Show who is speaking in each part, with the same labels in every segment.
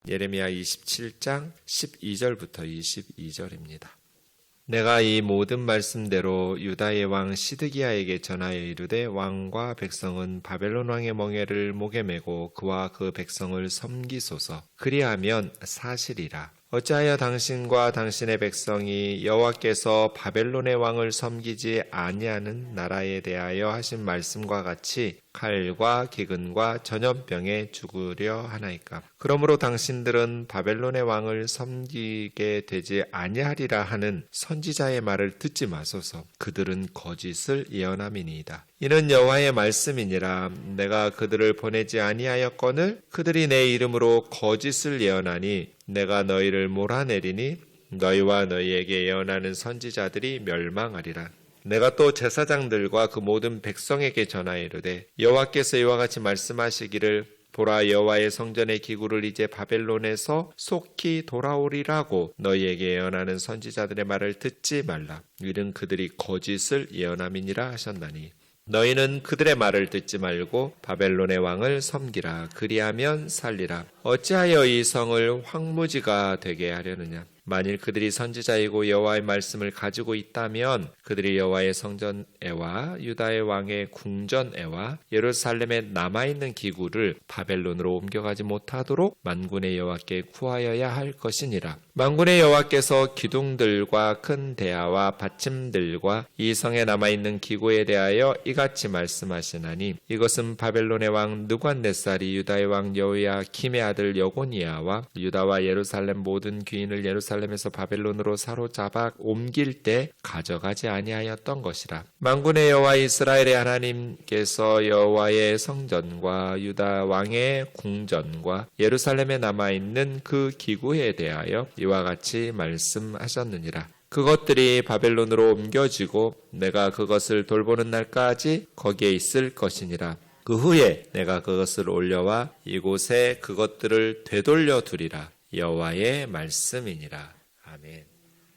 Speaker 1: 예레미야 27장 12절부터 22절입니다. 내가 이 모든 말씀대로 유다의 왕 시드기야에게 전하여 이르되 왕과 백성은 바벨론 왕의 멍에를 목에 메고 그와 그 백성을 섬기소서. 그리하면 사실이라. 어찌하여 당신과 당신의 백성이 여호와께서 바벨론의 왕을 섬기지 아니하는 나라에 대하여 하신 말씀과 같이 칼과 기근과 전염병에 죽으려 하나이까. 그러므로 당신들은 바벨론의 왕을 섬기게 되지 아니하리라 하는 선지자의 말을 듣지 마소서. 그들은 거짓을 예언함이니이다. 이는 여호와의 말씀이니라. 내가 그들을 보내지 아니하였거늘 그들이 내 이름으로 거짓을 예언하니 내가 너희를 몰아내리니 너희와 너희에게 예언하는 선지자들이 멸망하리라. 내가 또 제사장들과 그 모든 백성에게 전하여 이르되 여호와께서 이와 같이 말씀하시기를 보라 여호와의 성전의 기구를 이제 바벨론에서 속히 돌아오리라고 너희에게 예언하는 선지자들의 말을 듣지 말라. 이는 그들이 거짓을 예언함이니라 하셨나니 너희는 그들의 말을 듣지 말고 바벨론의 왕을 섬기라. 그리하면 살리라. 어찌하여 이 성을 황무지가 되게 하려느냐. 만일 그들이 선지자이고 여호와의 말씀을 가지고 있다면 그들이 여호와의 성전애와 유다의 왕의 궁전애와 예루살렘에 남아있는 기구를 바벨론으로 옮겨가지 못하도록 만군의 여호와께 구하여야 할 것이니라. 만군의 여호와께서 기둥들과 큰 대야와 받침들과 이 성에 남아있는 기구에 대하여 이같이 말씀하시나니 이것은 바벨론의 왕 느부갓네살이 유다의 왕 여호야김의 아들 여고니아와 유다와 예루살렘 모든 귀인을 예루살렘에서 바벨론으로 사로잡아 옮길 때 가져가지 아니하였던 것이라. 만군의 여호와 이스라엘의 하나님께서 여호와의 성전과 유다 왕의 궁전과 예루살렘에 남아있는 그 기구에 대하여 이와 같이 말씀하셨느니라. 그것들이 바벨론으로 옮겨지고 내가 그것을 돌보는 날까지 거기에 있을 것이니라. 그 후에 내가 그것을 올려와 이곳에 그것들을 되돌려 두리라. 여호와의 말씀이니라. 아멘.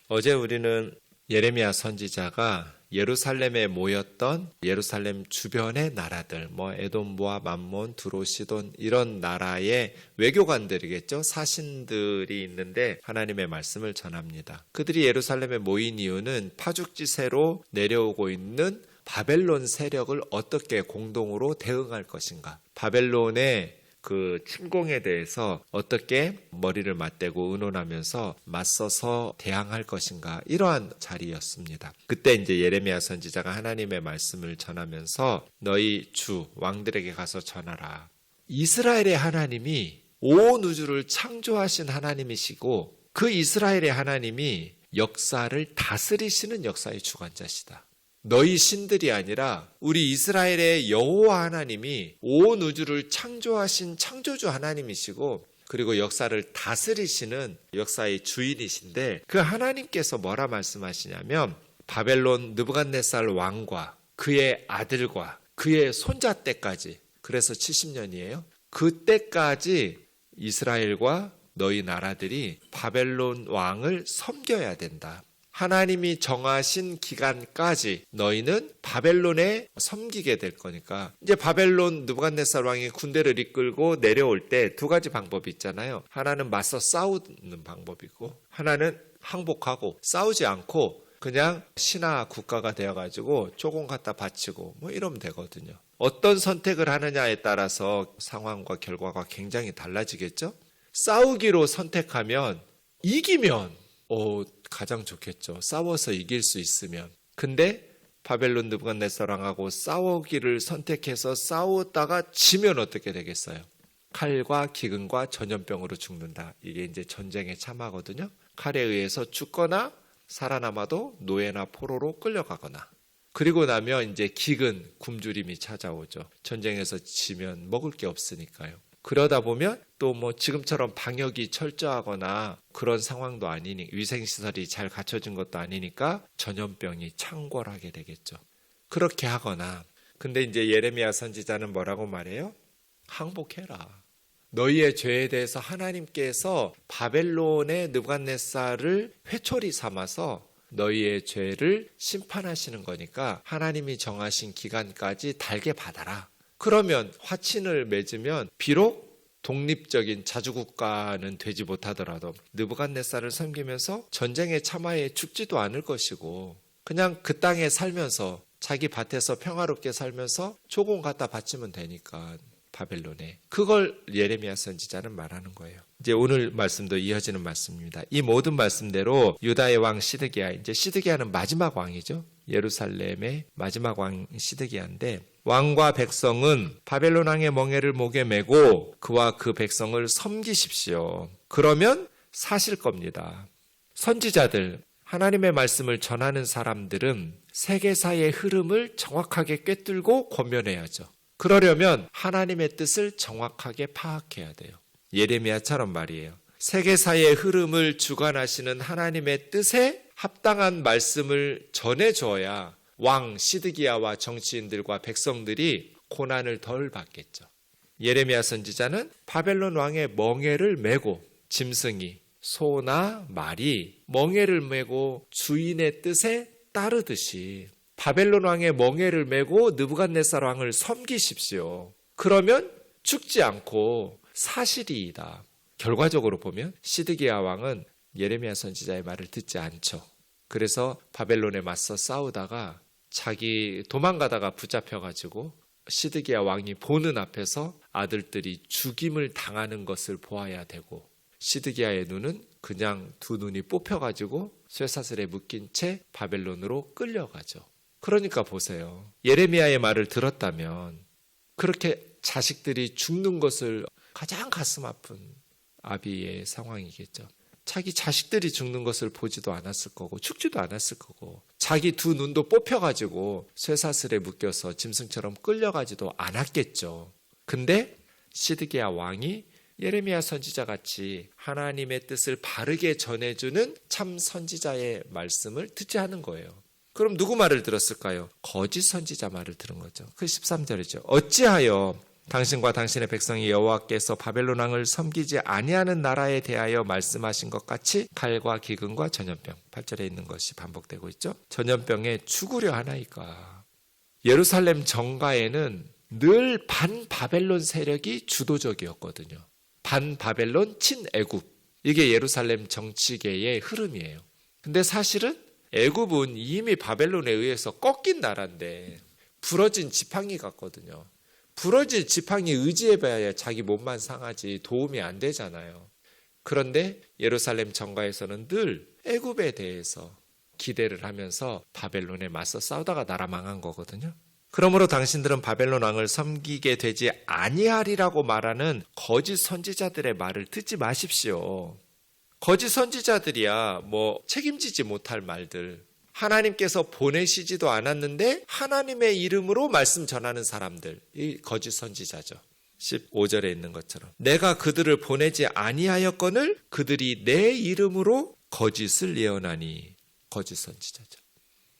Speaker 1: 어제 우리는 예레미야 선지자가 예루살렘에 모였던 예루살렘 주변의 나라들, 에돔, 모압, 암몬, 두로, 시돈 이런 나라의 외교관들이겠죠. 사신들이 있는데 하나님의 말씀을 전합니다. 그들이 예루살렘에 모인 이유는 파죽지세로 내려오고 있는 바벨론 세력을 어떻게 공동으로 대응할 것인가. 바벨론의 그 침공에 대해서 어떻게 머리를 맞대고 의논하면서 맞서서 대항할 것인가 이러한 자리였습니다. 그때 이제 예레미야 선지자가 하나님의 말씀을 전하면서 너희 주 왕들에게 가서 전하라. 이스라엘의 하나님이 온 우주를 창조하신 하나님이시고 그 이스라엘의 하나님이 역사를 다스리시는 역사의 주관자시다. 너희 신들이 아니라 우리 이스라엘의 여호와 하나님이 온 우주를 창조하신 창조주 하나님이시고 그리고 역사를 다스리시는 역사의 주인이신데 그 하나님께서 뭐라 말씀하시냐면 바벨론 느부갓네살 왕과 그의 아들과 그의 손자 때까지 그래서 70년이에요. 그때까지 이스라엘과 너희 나라들이 바벨론 왕을 섬겨야 된다. 하나님이 정하신 기간까지 너희는 바벨론에 섬기게 될 거니까 이제 바벨론 느부갓네살 왕이 군대를 이끌고 내려올 때 두 가지 방법이 있잖아요. 하나는 맞서 싸우는 방법이고 하나는 항복하고 싸우지 않고 그냥 신하 국가가 되어가지고 조공 갖다 바치고 이러면 되거든요. 어떤 선택을 하느냐에 따라서 상황과 결과가 굉장히 달라지겠죠. 싸우기로 선택하면 이기면 가장 좋겠죠. 싸워서 이길 수 있으면. 근데 바벨론 느부갓네살 왕하고 싸우기를 선택해서 싸우다가 지면 어떻게 되겠어요? 칼과 기근과 전염병으로 죽는다. 이게 이제 전쟁의 참화거든요. 칼에 의해서 죽거나 살아남아도 노예나 포로로 끌려가거나. 그리고 나면 이제 기근, 굶주림이 찾아오죠. 전쟁에서 지면 먹을 게 없으니까요. 그러다 보면 또 지금처럼 방역이 철저하거나 그런 상황도 아니니 위생시설이 잘 갖춰진 것도 아니니까 전염병이 창궐하게 되겠죠. 그렇게 하거나 근데 이제 예레미야 선지자는 뭐라고 말해요? 항복해라. 너희의 죄에 대해서 하나님께서 바벨론의 느부갓네살을 회초리 삼아서 너희의 죄를 심판하시는 거니까 하나님이 정하신 기간까지 달게 받아라. 그러면 화친을 맺으면 비록 독립적인 자주국가는 되지 못하더라도 느부갓네살을 섬기면서 전쟁에 참아에 죽지도 않을 것이고 그냥 그 땅에 살면서 자기 밭에서 평화롭게 살면서 조공 갖다 바치면 되니까 바벨론에. 그걸 예레미야 선지자는 말하는 거예요. 이제 오늘 말씀도 이어지는 말씀입니다. 이 모든 말씀대로 유다의 왕 시드기야, 이제 시드기야는 마지막 왕이죠. 예루살렘의 마지막 왕 시드기야인데 왕과 백성은 바벨론 왕의 멍에를 목에 메고 그와 그 백성을 섬기십시오. 그러면 사실 겁니다. 선지자들, 하나님의 말씀을 전하는 사람들은 세계사의 흐름을 정확하게 꿰뚫고 권면해야죠. 그러려면 하나님의 뜻을 정확하게 파악해야 돼요. 예레미야처럼 말이에요. 세계사의 흐름을 주관하시는 하나님의 뜻에 합당한 말씀을 전해줘야 왕 시드기야와 정치인들과 백성들이 고난을 덜 받겠죠. 예레미야 선지자는 바벨론 왕의 멍에를 메고 짐승이 소나 말이 멍에를 메고 주인의 뜻에 따르듯이 바벨론 왕의 멍에를 메고 느부갓네살 왕을 섬기십시오. 그러면 죽지 않고 사실이이다. 결과적으로 보면 시드기야 왕은 예레미야 선지자의 말을 듣지 않죠. 그래서 바벨론에 맞서 싸우다가 자기 도망가다가 붙잡혀가지고 시드기야 왕이 보는 앞에서 아들들이 죽임을 당하는 것을 보아야 되고 시드기야의 눈은 그냥 두 눈이 뽑혀가지고 쇠사슬에 묶인 채 바벨론으로 끌려가죠. 그러니까 보세요. 예레미야의 말을 들었다면 그렇게 자식들이 죽는 것을 가장 가슴 아픈 아비의 상황이겠죠. 자기 자식들이 죽는 것을 보지도 않았을 거고 죽지도 않았을 거고 자기 두 눈도 뽑혀가지고 쇠사슬에 묶여서 짐승처럼 끌려가지도 않았겠죠. 근데 시드기야 왕이 예레미야 선지자같이 하나님의 뜻을 바르게 전해주는 참 선지자의 말씀을 듣지 않은 거예요. 그럼 누구 말을 들었을까요? 거짓 선지자 말을 들은 거죠. 그 13절이죠. 어찌하여 당신과 당신의 백성이 여호와께서 바벨론 왕을 섬기지 아니하는 나라에 대하여 말씀하신 것 같이 칼과 기근과 전염병, 8절에 있는 것이 반복되고 있죠. 전염병에 죽으려 하나이까. 예루살렘 정가에는 늘 반바벨론 세력이 주도적이었거든요. 반바벨론 친애굽, 이게 예루살렘 정치계의 흐름이에요. 근데 사실은 애굽은 이미 바벨론에 의해서 꺾인 나라인데 부러진 지팡이 같거든요. 부러질 지팡이 의지해봐야 자기 몸만 상하지 도움이 안 되잖아요. 그런데 예루살렘 정가에서는 늘 애굽에 대해서 기대를 하면서 바벨론에 맞서 싸우다가 나라 망한 거거든요. 그러므로 당신들은 바벨론 왕을 섬기게 되지 아니하리라고 말하는 거짓 선지자들의 말을 듣지 마십시오. 거짓 선지자들이야 책임지지 못할 말들, 하나님께서 보내시지도 않았는데 하나님의 이름으로 말씀 전하는 사람들, 이 거짓 선지자죠. 15절에 있는 것처럼 내가 그들을 보내지 아니하였거늘 그들이 내 이름으로 거짓을 예언하니, 거짓 선지자죠.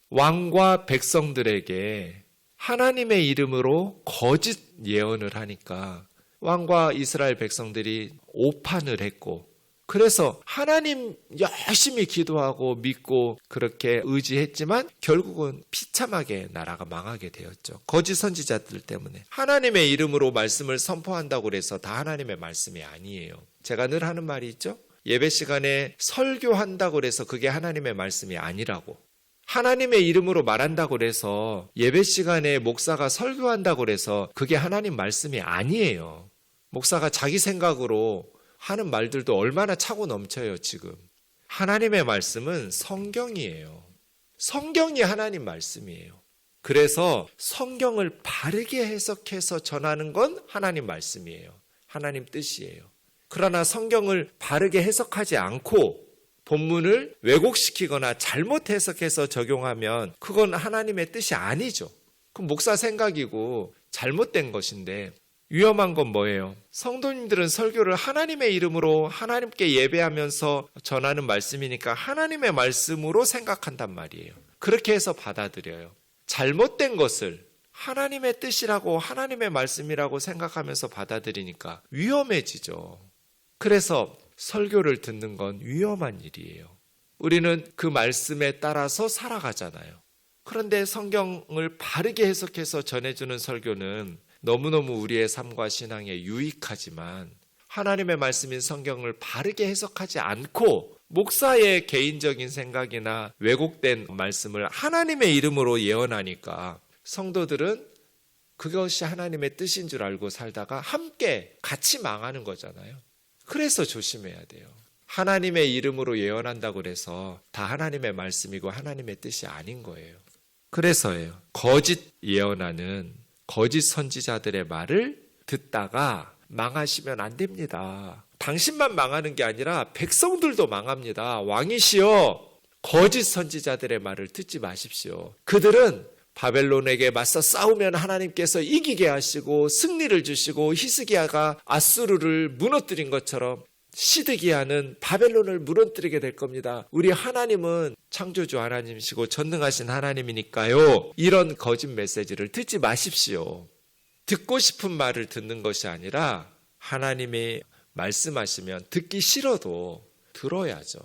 Speaker 1: 왕과 백성들에게 하나님의 이름으로 거짓 예언을 하니까 왕과 이스라엘 백성들이 오판을 했고, 그래서 하나님 열심히 기도하고 믿고 그렇게 의지했지만 결국은 비참하게 나라가 망하게 되었죠. 거짓 선지자들 때문에. 하나님의 이름으로 말씀을 선포한다고 해서 다 하나님의 말씀이 아니에요. 제가 늘 하는 말이 있죠. 예배 시간에 설교한다고 해서 그게 하나님의 말씀이 아니라고. 하나님의 이름으로 말한다고 해서 예배 시간에 목사가 설교한다고 해서 그게 하나님 말씀이 아니에요. 목사가 자기 생각으로 하는 말들도 얼마나 차고 넘쳐요, 지금. 하나님의 말씀은 성경이에요. 성경이 하나님 말씀이에요. 그래서 성경을 바르게 해석해서 전하는 건 하나님 말씀이에요. 하나님 뜻이에요. 그러나 성경을 바르게 해석하지 않고 본문을 왜곡시키거나 잘못 해석해서 적용하면 그건 하나님의 뜻이 아니죠. 그건 목사 생각이고 잘못된 것인데, 위험한 건 뭐예요? 성도님들은 설교를 하나님의 이름으로 하나님께 예배하면서 전하는 말씀이니까 하나님의 말씀으로 생각한단 말이에요. 그렇게 해서 받아들여요. 잘못된 것을 하나님의 뜻이라고 하나님의 말씀이라고 생각하면서 받아들이니까 위험해지죠. 그래서 설교를 듣는 건 위험한 일이에요. 우리는 그 말씀에 따라서 살아가잖아요. 그런데 성경을 바르게 해석해서 전해주는 설교는 너무너무 우리의 삶과 신앙에 유익하지만 하나님의 말씀인 성경을 바르게 해석하지 않고 목사의 개인적인 생각이나 왜곡된 말씀을 하나님의 이름으로 예언하니까 성도들은 그것이 하나님의 뜻인 줄 알고 살다가 함께 같이 망하는 거잖아요. 그래서 조심해야 돼요. 하나님의 이름으로 예언한다고 해서 다 하나님의 말씀이고 하나님의 뜻이 아닌 거예요. 그래서예요. 거짓 예언하는 거짓 선지자들의 말을 듣다가 망하시면 안 됩니다. 당신만 망하는 게 아니라 백성들도 망합니다. 왕이시여, 거짓 선지자들의 말을 듣지 마십시오. 그들은 바벨론에게 맞서 싸우면 하나님께서 이기게 하시고 승리를 주시고 히스기야가 아수르를 무너뜨린 것처럼 시드기야는 바벨론을 무너뜨리게 될 겁니다. 우리 하나님은 창조주 하나님이시고 전능하신 하나님이니까요. 이런 거짓 메시지를 듣지 마십시오. 듣고 싶은 말을 듣는 것이 아니라 하나님이 말씀하시면 듣기 싫어도 들어야죠.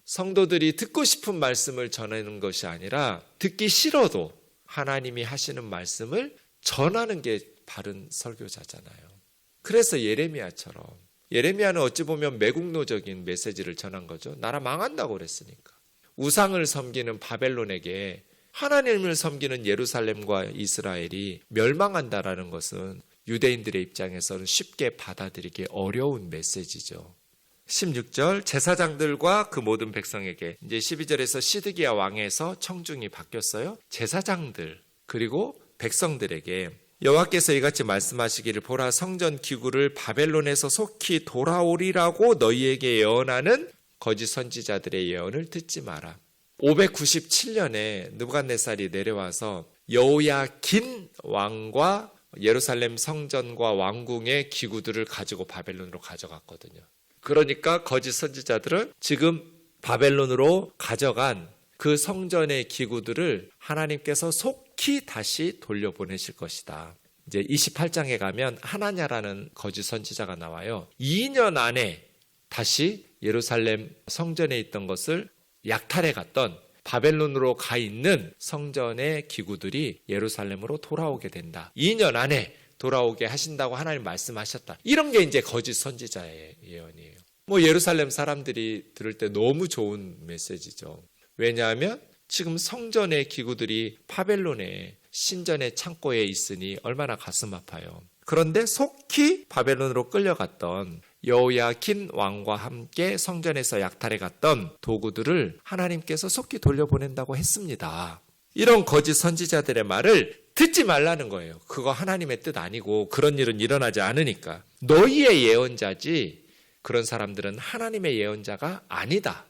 Speaker 1: 성도들이 듣고 싶은 말씀을 전하는 것이 아니라 듣기 싫어도 하나님이 하시는 말씀을 전하는 게 바른 설교자잖아요. 그래서 예레미야는 어찌 보면 매국노적인 메시지를 전한 거죠. 나라 망한다고 그랬으니까. 우상을 섬기는 바벨론에게 하나님을 섬기는 예루살렘과 이스라엘이 멸망한다라는 것은 유대인들의 입장에서는 쉽게 받아들이기 어려운 메시지죠. 16절 제사장들과 그 모든 백성에게, 이제 12절에서 시드기야 왕에서 청중이 바뀌었어요. 제사장들 그리고 백성들에게 여호와께서 이같이 말씀하시기를, 보라, 성전 기구를 바벨론에서 속히 돌아오리라고 너희에게 예언하는 거짓 선지자들의 예언을 듣지 마라. 597년에 느부갓네살이 내려와서 여호야긴 왕과 예루살렘 성전과 왕궁의 기구들을 가지고 바벨론으로 가져갔거든요. 그러니까 거짓 선지자들은 지금 바벨론으로 가져간 그 성전의 기구들을 하나님께서 속히 다시 돌려보내실 것이다. 이제 28장에 가면 하나냐라는 거짓 선지자가 나와요. 2년 안에 다시 예루살렘 성전에 있던 것을 약탈해 갔던 바벨론으로 가 있는 성전의 기구들이 예루살렘으로 돌아오게 된다. 2년 안에 돌아오게 하신다고 하나님 말씀하셨다. 이런 게 이제 거짓 선지자의 예언이에요. 예루살렘 사람들이 들을 때 너무 좋은 메시지죠. 왜냐하면 지금 성전의 기구들이 바벨론의 신전의 창고에 있으니 얼마나 가슴 아파요. 그런데 속히 바벨론으로 끌려갔던 여호야긴 왕과 함께 성전에서 약탈해 갔던 도구들을 하나님께서 속히 돌려보낸다고 했습니다. 이런 거짓 선지자들의 말을 듣지 말라는 거예요. 그거 하나님의 뜻 아니고 그런 일은 일어나지 않으니까. 너희의 예언자지 그런 사람들은 하나님의 예언자가 아니다.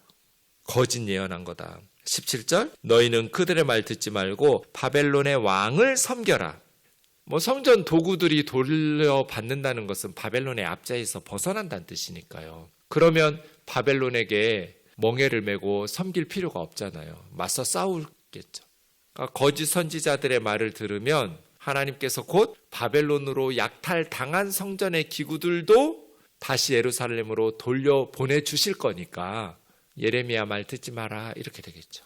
Speaker 1: 거짓 예언한 거다. 17절 너희는 그들의 말 듣지 말고 바벨론의 왕을 섬겨라. 성전 도구들이 돌려받는다는 것은 바벨론의 압제에서 벗어난다는 뜻이니까요. 그러면 바벨론에게 멍에를 메고 섬길 필요가 없잖아요. 맞서 싸우겠죠. 그러니까 거짓 선지자들의 말을 들으면 하나님께서 곧 바벨론으로 약탈당한 성전의 기구들도 다시 예루살렘으로 돌려보내 주실 거니까 예레미야 말 듣지 마라 이렇게 되겠죠.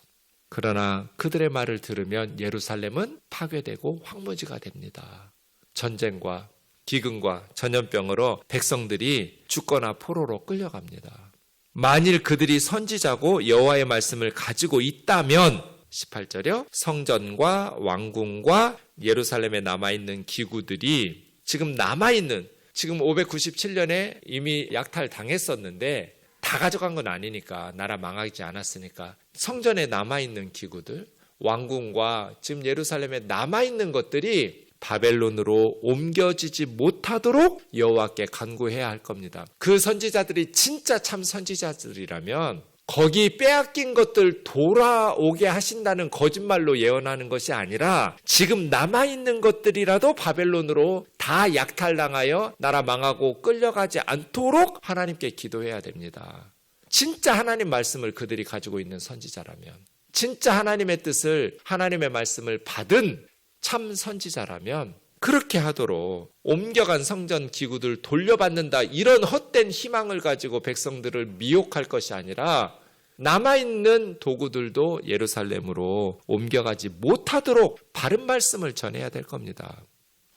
Speaker 1: 그러나 그들의 말을 들으면 예루살렘은 파괴되고 황무지가 됩니다. 전쟁과 기근과 전염병으로 백성들이 죽거나 포로로 끌려갑니다. 만일 그들이 선지자고 여호와의 말씀을 가지고 있다면 18절이요. 성전과 왕궁과 예루살렘에 남아있는 기구들이 지금 597년에 이미 약탈당했었는데 다 가져간 건 아니니까, 나라 망하지 않았으니까 성전에 남아있는 기구들, 왕궁과 지금 예루살렘에 남아있는 것들이 바벨론으로 옮겨지지 못하도록 여호와께 간구해야 할 겁니다. 그 선지자들이 진짜 참 선지자들이라면 거기 빼앗긴 것들 돌아오게 하신다는 거짓말로 예언하는 것이 아니라 지금 남아있는 것들이라도 바벨론으로 다 약탈당하여 나라 망하고 끌려가지 않도록 하나님께 기도해야 됩니다. 진짜 하나님 말씀을 그들이 가지고 있는 선지자라면, 진짜 하나님의 뜻을, 하나님의 말씀을 받은 참 선지자라면 그렇게 하도록 옮겨간 성전 기구들 돌려받는다, 이런 헛된 희망을 가지고 백성들을 미혹할 것이 아니라 남아있는 도구들도 예루살렘으로 옮겨가지 못하도록 바른 말씀을 전해야 될 겁니다.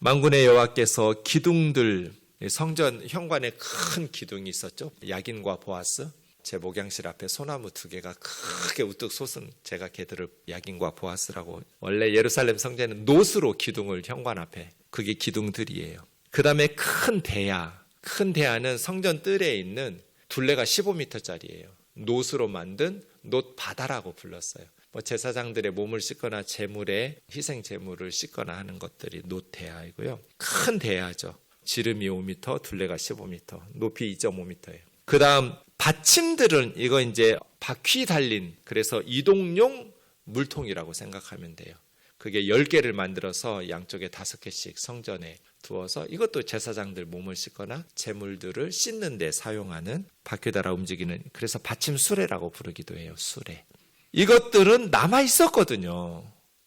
Speaker 1: 만군의 여호와께서 기둥들, 성전 현관에 큰 기둥이 있었죠. 야긴과 보아스. 제 목양실 앞에 소나무 2개가 크게 우뚝 솟은, 제가 걔들을 야긴과 보아스라고. 원래 예루살렘 성전은 노스로 기둥을 현관 앞에, 그게 기둥들이에요. 그 다음에 큰 대야. 큰 대야는 성전 뜰에 있는 둘레가 15m짜리예요. 노스로 만든 놋바다라고 불렀어요. 제사장들의 몸을 씻거나 제물에 희생 제물을 씻거나 하는 것들이 놋대야이고요. 큰 대야죠. 지름이 5m, 둘레가 15m, 높이 2.5m예요. 그 다음 받침들은 이거 이제 바퀴 달린, 그래서 이동용 물통이라고 생각하면 돼요. 그게 10개를 만들어서 양쪽에 5개씩 성전에 두어서, 이것도 제사장들 몸을 씻거나 제물들을 씻는 데 사용하는, 바퀴 달아 움직이는, 그래서 받침 수레라고 부르기도 해요. 수레. 이것들은 남아 있었거든요.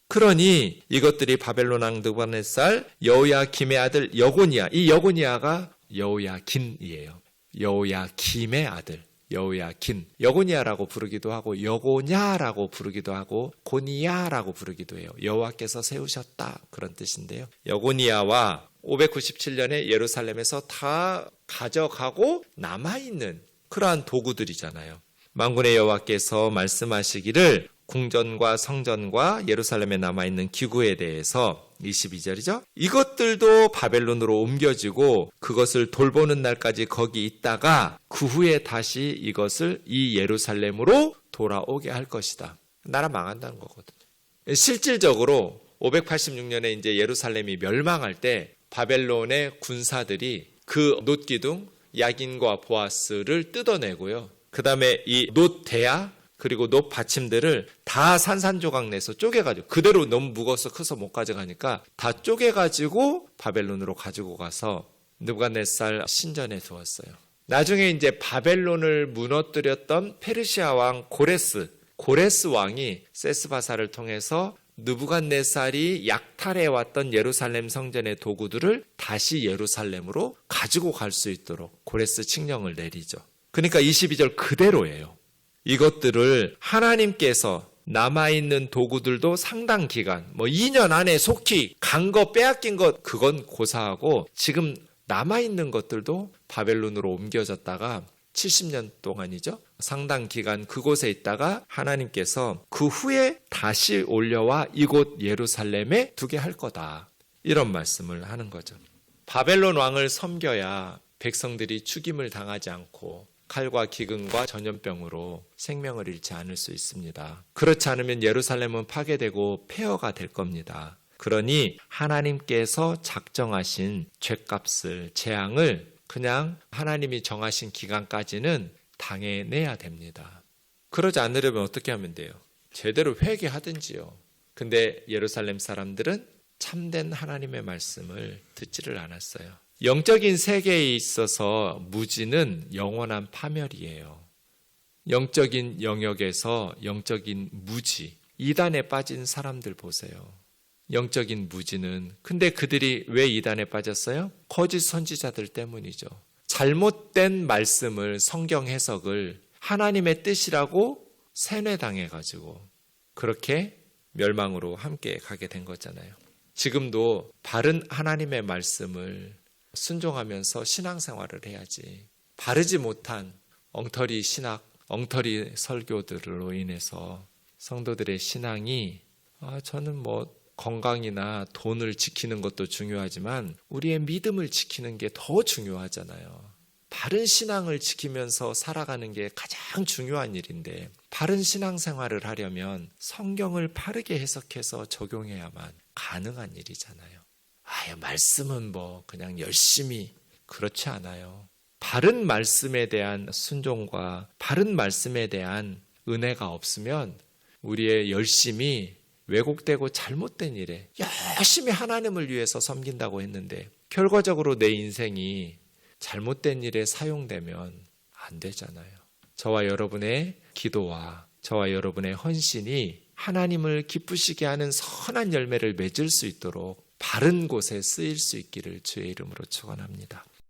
Speaker 1: 그러니 이것들이 바벨론 왕 느부갓네살 여호야김의 아들 여고니야, 이 여고니야가 여호야긴이에요. 여호야김의 아들 여호야긴, 여고니야라고 부르기도 하고 여고냐라고 부르기도 하고 고니야라고 부르기도 해요. 여호와께서 세우셨다, 그런 뜻인데요. 여고니야와 597년에 예루살렘에서 다 가져가고 남아있는 그러한 도구들이잖아요. 만군의 여호와께서 말씀하시기를 궁전과 성전과 예루살렘에 남아있는 기구에 대해서 22절이죠. 이것들도 바벨론으로 옮겨지고 그것을 돌보는 날까지 거기 있다가 그 후에 다시 이것을 이 예루살렘으로 돌아오게 할 것이다. 나라 망한다는 거거든요. 실질적으로 586년에 이제 예루살렘이 멸망할 때 바벨론의 군사들이 그 놋기둥 야긴과 보아스를 뜯어내고요. 그 다음에 이 놋대야 그리고 놋 받침들을 다 산산조각 내서 쪼개가지고, 그대로 너무 무거워서 커서 못 가져가니까 다 쪼개가지고 바벨론으로 가지고 가서 느부갓네살 신전에 두었어요. 나중에 이제 바벨론을 무너뜨렸던 페르시아 왕 고레스 왕이 세스바사를 통해서 느부갓네살이 약탈해 왔던 예루살렘 성전의 도구들을 다시 예루살렘으로 가지고 갈 수 있도록 고레스 칙령을 내리죠. 그러니까 22절 그대로예요. 이것들을 하나님께서 남아있는 도구들도 상당 기간, 2년 안에 속히 간 거 빼앗긴 것, 그건 고사하고, 지금 남아있는 것들도 바벨론으로 옮겨졌다가 70년 동안이죠. 상당 기간 그곳에 있다가 하나님께서 그 후에 다시 올려와 이곳 예루살렘에 두게 할 거다, 이런 말씀을 하는 거죠. 바벨론 왕을 섬겨야 백성들이 죽임을 당하지 않고 칼과 기근과 전염병으로 생명을 잃지 않을 수 있습니다. 그렇지 않으면 예루살렘은 파괴되고 폐허가 될 겁니다. 그러니 하나님께서 작정하신 죗값을, 재앙을 그냥 하나님이 정하신 기간까지는 당해내야 됩니다. 그러지 않으려면 어떻게 하면 돼요? 제대로 회개하든지요. 근데 예루살렘 사람들은 참된 하나님의 말씀을 듣지를 않았어요. 영적인 세계에 있어서 무지는 영원한 파멸이에요. 영적인 영역에서 영적인 무지, 이단에 빠진 사람들 보세요. 영적인 무지는, 근데 그들이 왜 이단에 빠졌어요? 거짓 선지자들 때문이죠. 잘못된 말씀을, 성경 해석을 하나님의 뜻이라고 세뇌당해가지고 그렇게 멸망으로 함께 가게 된 거잖아요. 지금도 바른 하나님의 말씀을 순종하면서 신앙생활을 해야지, 바르지 못한 엉터리 신학, 엉터리 설교들로 인해서 성도들의 신앙이, 저는 건강이나 돈을 지키는 것도 중요하지만 우리의 믿음을 지키는 게 더 중요하잖아요. 바른 신앙을 지키면서 살아가는 게 가장 중요한 일인데, 바른 신앙생활을 하려면 성경을 바르게 해석해서 적용해야만 가능한 일이잖아요. 말씀은 그냥 열심히, 그렇지 않아요. 바른 말씀에 대한 순종과 바른 말씀에 대한 은혜가 없으면 우리의 열심이 왜곡되고 잘못된 일에, 열심히 하나님을 위해서 섬긴다고 했는데 결과적으로 내 인생이 잘못된 일에 사용되면 안 되잖아요. 저와 여러분의 기도와 저와 여러분의 헌신이 하나님을 기쁘시게 하는 선한 열매를 맺을 수 있도록 바른 곳에 쓰일 수 있기를 주의 이름으로 축원합니다.